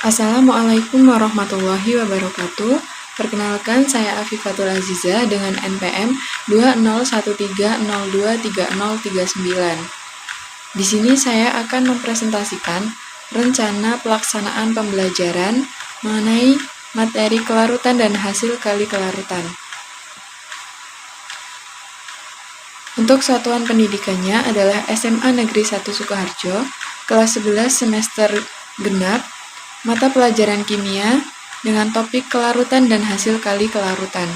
Assalamualaikum warahmatullahi wabarakatuh. Perkenalkan, saya Afifatul Aziza dengan NPM 2013023039. Di sini saya akan mempresentasikan rencana pelaksanaan pembelajaran mengenai materi kelarutan dan hasil kali kelarutan. Untuk satuan pendidikannya adalah SMA Negeri 1 Sukoharjo, kelas 11 semester genap, mata pelajaran kimia dengan topik kelarutan dan hasil kali kelarutan,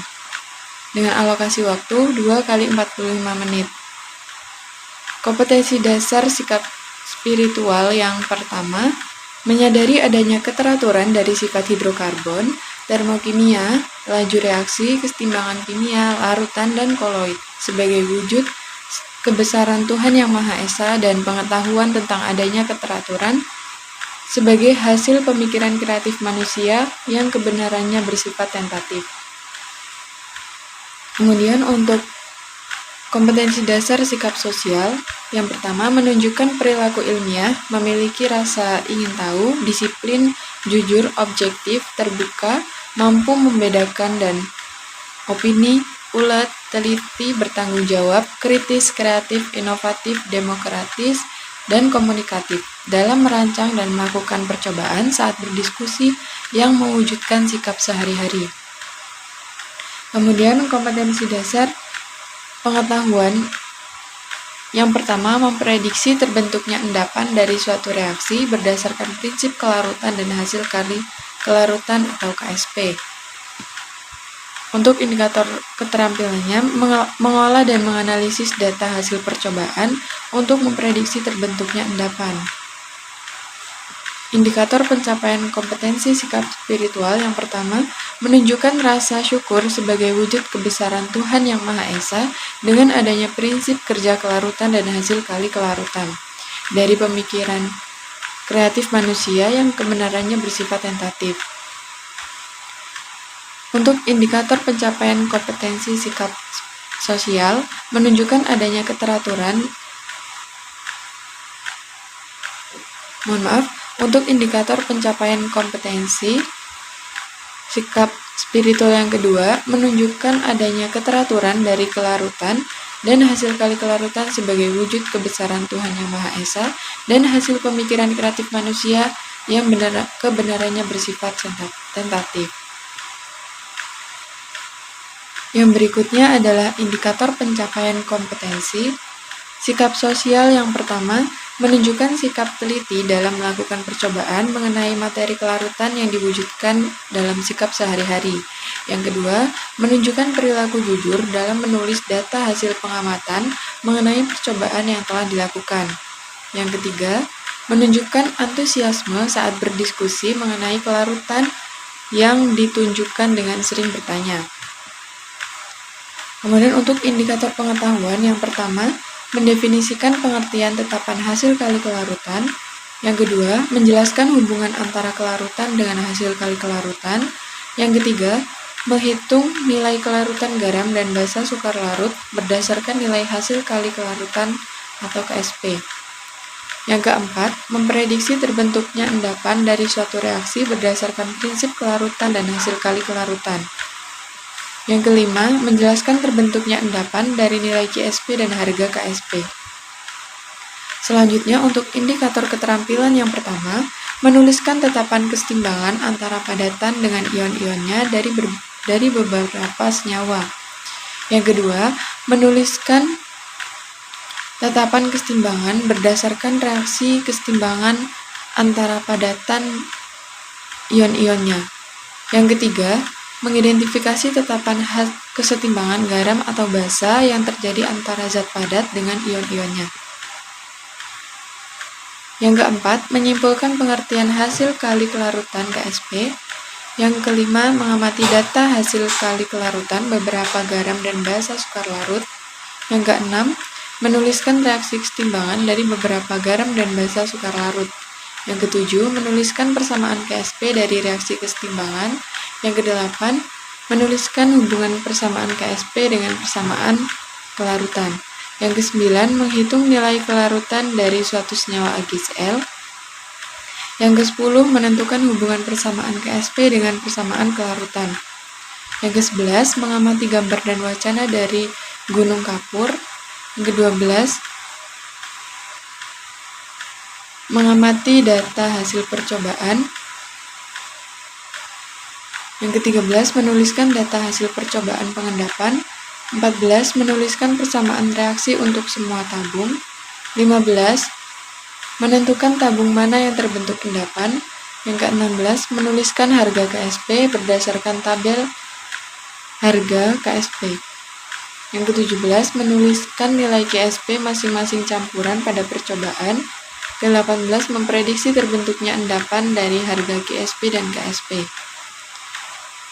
dengan alokasi waktu 2 kali 45 menit. Kompetensi dasar sikap spiritual yang pertama, menyadari adanya keteraturan dari sifat hidrokarbon, termokimia, laju reaksi, kesetimbangan kimia, larutan, dan koloid sebagai wujud kebesaran Tuhan Yang Maha Esa dan pengetahuan tentang adanya keteraturan sebagai hasil pemikiran kreatif manusia yang kebenarannya bersifat tentatif. Kemudian untuk kompetensi dasar sikap sosial, yang pertama menunjukkan perilaku ilmiah, memiliki rasa ingin tahu, disiplin, jujur, objektif, terbuka, mampu membedakan dan opini, ulet, teliti, bertanggung jawab, kritis, kreatif, inovatif, demokratis, dan komunikatif dalam merancang dan melakukan percobaan saat berdiskusi yang mewujudkan sikap sehari-hari. Kemudian kompetensi dasar pengetahuan yang pertama memprediksi terbentuknya endapan dari suatu reaksi berdasarkan prinsip kelarutan dan hasil kali kelarutan atau KSP. Untuk indikator keterampilannya, mengolah dan menganalisis data hasil percobaan untuk memprediksi terbentuknya endapan. Indikator pencapaian kompetensi sikap spiritual yang pertama, menunjukkan rasa syukur sebagai wujud kebesaran Tuhan Yang Maha Esa dengan adanya prinsip kerja kelarutan dan hasil kali kelarutan dari pemikiran kreatif manusia yang kebenarannya bersifat tentatif. Untuk indikator pencapaian kompetensi sikap sosial, menunjukkan adanya keteraturan. Untuk indikator pencapaian kompetensi sikap spiritual yang kedua, menunjukkan adanya keteraturan dari kelarutan dan hasil kali kelarutan sebagai wujud kebesaran Tuhan Yang Maha Esa dan hasil pemikiran kreatif manusia yang kebenarannya bersifat tentatif. Yang berikutnya adalah indikator pencapaian kompetensi sikap sosial yang pertama, menunjukkan sikap teliti dalam melakukan percobaan mengenai materi kelarutan yang diwujudkan dalam sikap sehari-hari. Yang kedua, menunjukkan perilaku jujur dalam menulis data hasil pengamatan mengenai percobaan yang telah dilakukan. Yang ketiga, menunjukkan antusiasme saat berdiskusi mengenai kelarutan yang ditunjukkan dengan sering bertanya. Kemudian untuk indikator pengetahuan yang pertama, mendefinisikan pengertian tetapan hasil kali kelarutan. Yang kedua, menjelaskan hubungan antara kelarutan dengan hasil kali kelarutan. Yang ketiga, menghitung nilai kelarutan garam dan basa sukar larut berdasarkan nilai hasil kali kelarutan atau KSP. Yang keempat, memprediksi terbentuknya endapan dari suatu reaksi berdasarkan prinsip kelarutan dan hasil kali kelarutan. Yang kelima, menjelaskan terbentuknya endapan dari nilai CSP dan harga KSP. Selanjutnya, untuk indikator keterampilan yang pertama, menuliskan tetapan kesetimbangan antara padatan dengan ion-ionnya dari beberapa senyawa. Yang kedua, menuliskan tetapan kesetimbangan berdasarkan reaksi kesetimbangan antara padatan ion-ionnya. Yang ketiga, mengidentifikasi tetapan kesetimbangan garam atau basa yang terjadi antara zat padat dengan ion-ionnya. Yang keempat, menyimpulkan pengertian hasil kali kelarutan KSP. Yang kelima, mengamati data hasil kali kelarutan beberapa garam dan basa sukar larut. Yang keenam, menuliskan reaksi kesetimbangan dari beberapa garam dan basa sukar larut. Yang ketujuh, menuliskan persamaan KSP dari reaksi kesetimbangan. Yang kedelapan, menuliskan hubungan persamaan KSP dengan persamaan kelarutan. Yang kesembilan, menghitung nilai kelarutan dari suatu senyawa AgSL. Yang ke-10, menentukan hubungan persamaan KSP dengan persamaan kelarutan. Yang ke-11, mengamati gambar dan wacana dari Gunung Kapur. Yang ke-12, mengamati data hasil percobaan. Yang ke-13, menuliskan data hasil percobaan pengendapan. 14, menuliskan persamaan reaksi untuk semua tabung. 15, menentukan tabung mana yang terbentuk endapan. Yang ke-16, menuliskan harga KSP berdasarkan tabel harga KSP. Yang ke-17, menuliskan nilai KSP masing-masing campuran pada percobaan. Ke-18, memprediksi terbentuknya endapan dari harga KSP dan KSP.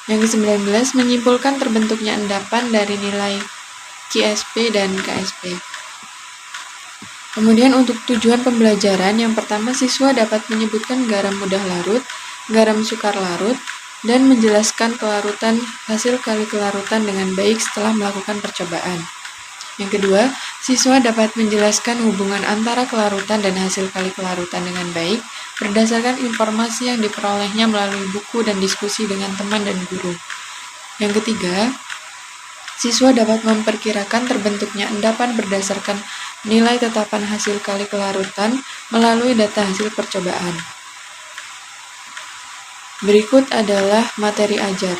Yang ke-19, menyimpulkan terbentuknya endapan dari nilai KSP dan KSP. Kemudian untuk tujuan pembelajaran, yang pertama siswa dapat menyebutkan garam mudah larut, garam sukar larut, dan menjelaskan kelarutan hasil kali kelarutan dengan baik setelah melakukan percobaan. Yang kedua, siswa dapat menjelaskan hubungan antara kelarutan dan hasil kali kelarutan dengan baik berdasarkan informasi yang diperolehnya melalui buku dan diskusi dengan teman dan guru. Yang ketiga, siswa dapat memperkirakan terbentuknya endapan berdasarkan nilai tetapan hasil kali kelarutan melalui data hasil percobaan. Berikut adalah materi ajar.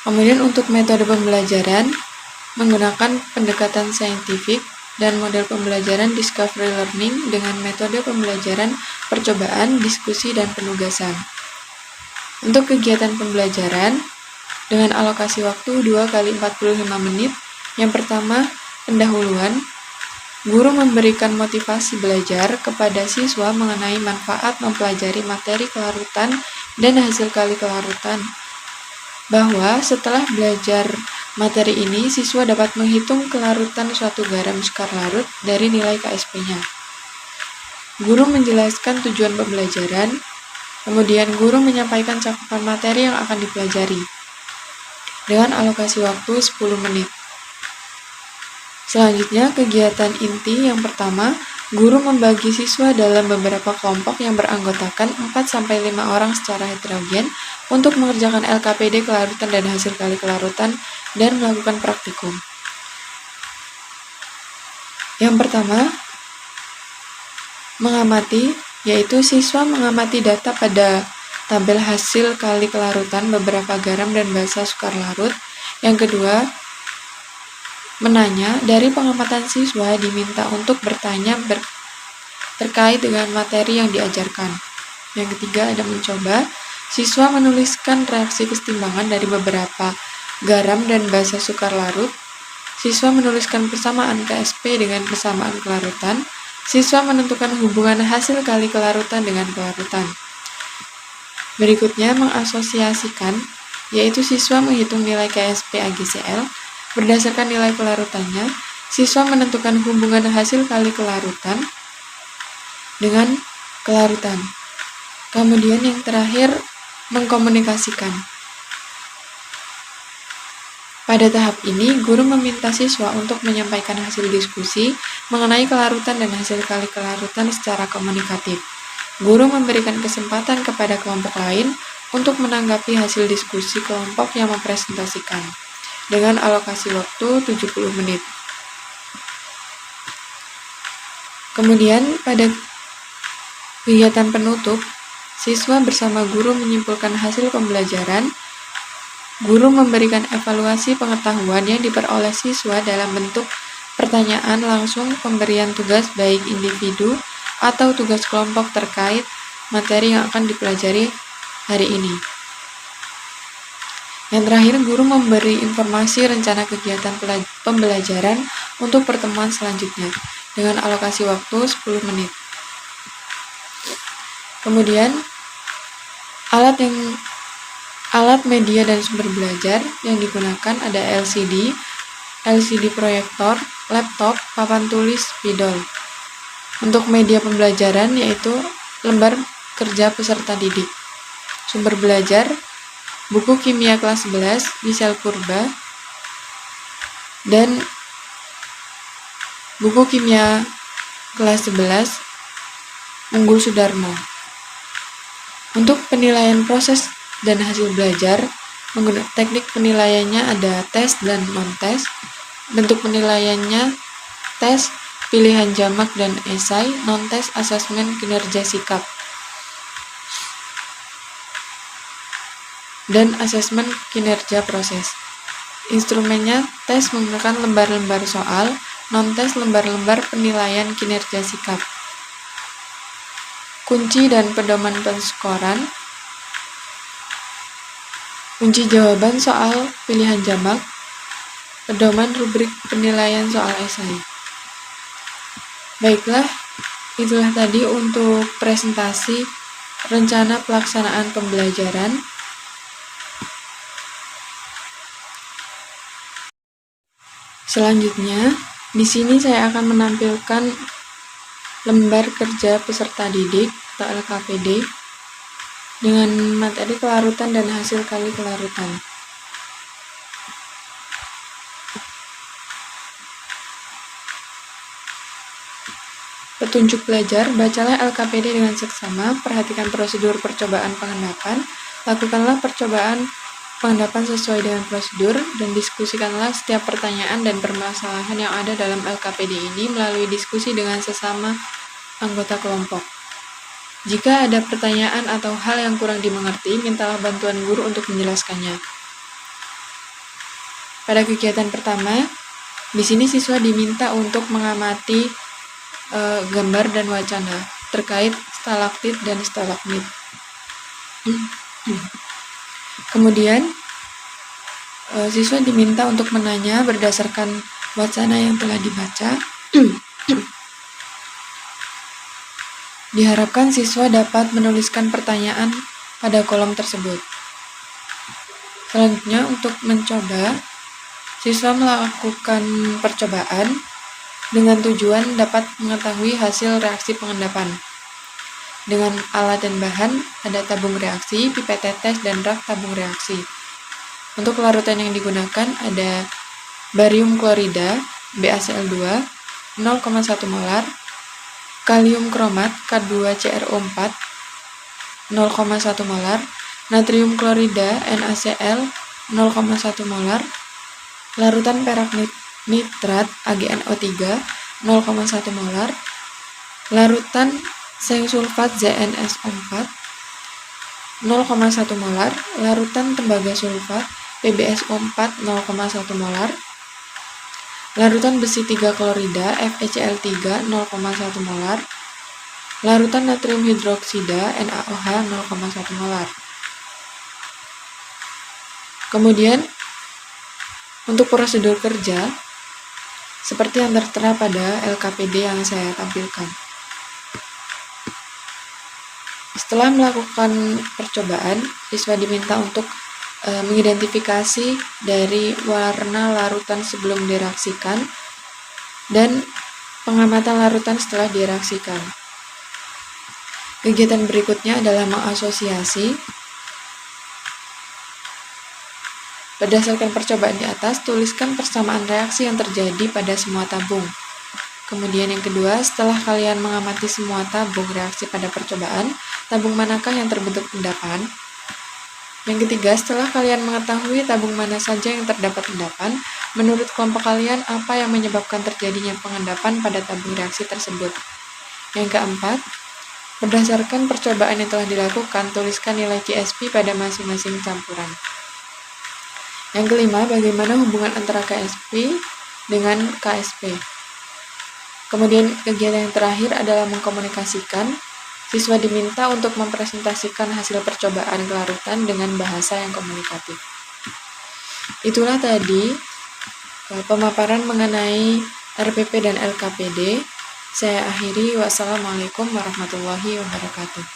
Kemudian untuk metode pembelajaran, menggunakan pendekatan saintifik dan model pembelajaran discovery learning dengan metode pembelajaran percobaan, diskusi, dan penugasan. Untuk kegiatan pembelajaran, dengan alokasi waktu 2 kali 45 menit, yang pertama, pendahuluan. Guru memberikan motivasi belajar kepada siswa mengenai manfaat mempelajari materi kelarutan dan hasil kali kelarutan. Bahwa setelah belajar materi ini, siswa dapat menghitung kelarutan suatu garam sukar larut dari nilai KSP-nya. Guru menjelaskan tujuan pembelajaran, kemudian guru menyampaikan cakupan materi yang akan dipelajari dengan alokasi waktu 10 menit. Selanjutnya, kegiatan inti yang pertama, guru membagi siswa dalam beberapa kelompok yang beranggotakan 4-5 orang secara heterogen untuk mengerjakan LKPD kelarutan dan hasil kali kelarutan dan melakukan praktikum. Yang pertama, mengamati, yaitu siswa mengamati data pada tabel hasil kali kelarutan beberapa garam dan basa sukar larut. Yang kedua, menanya. Dari pengamatan siswa diminta untuk bertanya terkait dengan materi yang diajarkan. Yang ketiga, ada mencoba. Siswa menuliskan reaksi kesetimbangan dari beberapa garam dan basa sukar larut. Siswa menuliskan persamaan KSP dengan persamaan kelarutan. Siswa menentukan hubungan hasil kali kelarutan dengan kelarutan. Berikutnya, mengasosiasikan, yaitu siswa menghitung nilai KSP AGCL. Berdasarkan nilai kelarutannya, siswa menentukan hubungan hasil kali kelarutan dengan kelarutan. Kemudian yang terakhir, mengkomunikasikan. Pada tahap ini, guru meminta siswa untuk menyampaikan hasil diskusi mengenai kelarutan dan hasil kali kelarutan secara komunikatif. Guru memberikan kesempatan kepada kelompok lain untuk menanggapi hasil diskusi kelompok yang mempresentasikan dengan alokasi waktu 70 menit. Kemudian pada kegiatan penutup, siswa bersama guru menyimpulkan hasil pembelajaran. Guru memberikan evaluasi pengetahuan yang diperoleh siswa dalam bentuk pertanyaan langsung, pemberian tugas baik individu atau tugas kelompok terkait materi yang akan dipelajari hari ini. Yang terakhir, guru memberi informasi rencana kegiatan pembelajaran untuk pertemuan selanjutnya dengan alokasi waktu 10 menit. Kemudian, alat media dan sumber belajar yang digunakan ada LCD proyektor, laptop, papan tulis, spidol. Untuk media pembelajaran yaitu lembar kerja peserta didik. Sumber belajar, buku kimia kelas 11, Michel Purba, dan buku kimia kelas 11 Unggul Sudarmo. Untuk penilaian proses dan hasil belajar, teknik penilaiannya ada tes dan non-tes. Bentuk penilaiannya tes, pilihan jamak dan esai, non-tes, asesmen kinerja sikap, dan asesmen kinerja proses. Instrumennya tes menggunakan lembar-lembar soal, non-tes lembar-lembar penilaian kinerja sikap. Kunci dan pedoman penskoran. Kunci jawaban soal pilihan jamak, pedoman rubrik penilaian soal esai. Baiklah, itulah tadi untuk presentasi rencana pelaksanaan pembelajaran. Selanjutnya, di sini saya akan menampilkan lembar kerja peserta didik atau LKPD dengan materi kelarutan dan hasil kali kelarutan. Petunjuk belajar, bacalah LKPD dengan seksama, perhatikan prosedur percobaan pengendapan, lakukanlah percobaan pengendapan sesuai dengan prosedur, dan diskusikanlah setiap pertanyaan dan permasalahan yang ada dalam LKPD ini melalui diskusi dengan sesama anggota kelompok. Jika ada pertanyaan atau hal yang kurang dimengerti, mintalah bantuan guru untuk menjelaskannya. Pada kegiatan pertama, di sini siswa diminta untuk mengamati gambar dan wacana terkait stalaktit dan stalagmit. Kemudian, siswa diminta untuk menanya berdasarkan wacana yang telah dibaca. Diharapkan siswa dapat menuliskan pertanyaan pada kolom tersebut. Selanjutnya, untuk mencoba, siswa melakukan percobaan dengan tujuan dapat mengetahui hasil reaksi pengendapan. Dengan alat dan bahan, ada tabung reaksi, pipet tetes, dan rak tabung reaksi. Untuk larutan yang digunakan ada barium klorida, BaCl2, 0,1 molar, kalium kromat, K2CrO4, 0,1 molar, natrium klorida, NaCl, 0,1 molar, larutan perak nitrat, AgNO3, 0,1 molar, larutan seng sulfat, ZnSO4, 0,1 molar, larutan tembaga sulfat, PbSO4, 0,1 molar, larutan besi 3 klorida, FeCl3, 0,1 molar, larutan natrium hidroksida, NaOH, 0,1 molar. Kemudian, untuk prosedur kerja, seperti yang tertera pada LKPD yang saya tampilkan. Setelah melakukan percobaan, siswa diminta untuk mengidentifikasi dari warna larutan sebelum direaksikan dan pengamatan larutan setelah direaksikan. Kegiatan berikutnya adalah mengasosiasi. Berdasarkan percobaan di atas, tuliskan persamaan reaksi yang terjadi pada semua tabung. Kemudian yang kedua, setelah kalian mengamati semua tabung reaksi pada percobaan, tabung manakah yang terbentuk endapan? Yang ketiga, setelah kalian mengetahui tabung mana saja yang terdapat endapan, menurut kelompok kalian apa yang menyebabkan terjadinya pengendapan pada tabung reaksi tersebut? Yang keempat, berdasarkan percobaan yang telah dilakukan, tuliskan nilai KSP pada masing-masing campuran. Yang kelima, bagaimana hubungan antara KSP dengan KSP. Kemudian kegiatan yang terakhir adalah mengkomunikasikan. Siswa diminta untuk mempresentasikan hasil percobaan kelarutan dengan bahasa yang komunikatif. Itulah tadi pemaparan mengenai RPP dan LKPD. Saya akhiri, wassalamualaikum warahmatullahi wabarakatuh.